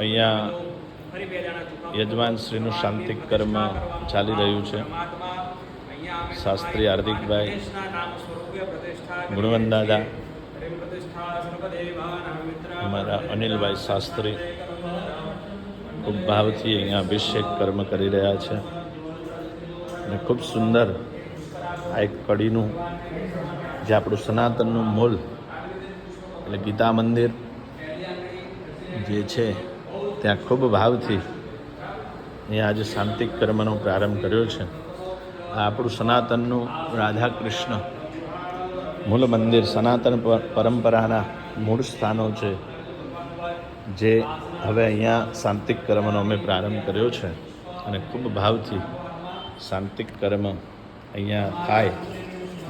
અહીંયા યજમાનશ્રીનું શાંતિક કર્મ ચાલી રહ્યું છે. શાસ્ત્રી હાર્દિકભાઈ, ગુણવંત દાદા, અમારા અનિલભાઈ શાસ્ત્રી ખૂબ ભાવથી અહીંયા અભિષેક કર્મ કરી રહ્યા છે. અને ખૂબ સુંદર આ એક કડીનું જે આપણું સનાતનનું મૂળ એટલે ગીતા મંદિર જે છે ત્યાં ખૂબ ભાવથી અહીંયા આજે શાંતિક કર્મનો પ્રારંભ કર્યો છે. આ આપણું સનાતનનું રાધા કૃષ્ણ મૂળ મંદિર, સનાતન પરંપરાના મૂળ સ્થાનો છે જે હવે અહીંયા શાંતિક કર્મનો અમે પ્રારંભ કર્યો છે. અને ખૂબ ભાવથી શાંતિક કર્મ અહીંયા થાય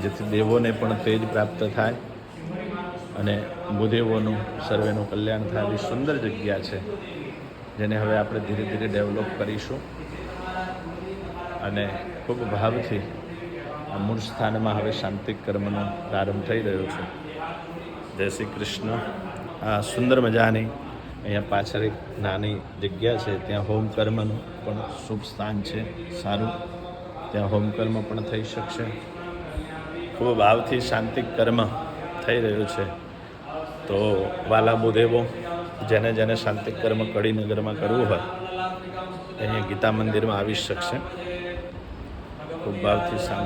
જેથી દેવોને પણ તેજ પ્રાપ્ત થાય અને ભૂદેવોનું સર્વેનું કલ્યાણ થાય. એવી સુંદર જગ્યા છે જેને હવે આપણે ધીરે ધીરે ડેવલપ કરીશું. અને ખૂબ ભાવથી આ મૂળ સ્થાનમાં હવે શાંતિક કર્મનો પ્રારંભ થઈ રહ્યો છે. જય શ્રી કૃષ્ણ. આ સુંદર મજાની અહીંયા પાછળ એક નાની જગ્યા છે, ત્યાં હોમ કર્મનું પણ શુભ સ્થાન છે, સારું, ત્યાં હોમ કર્મ પણ થઈ શકશે. ખૂબ ભાવથી શાંતિક કર્મ થઈ રહ્યું છે. તો વાલા ભૂદેવો, જેને જેને શાંતિક કર્મ કડીનગરમાં કરવું હોય અહીંયા ગીતા મંદિરમાં આવી શકશે. ખૂબ ભાવથી શાંતિ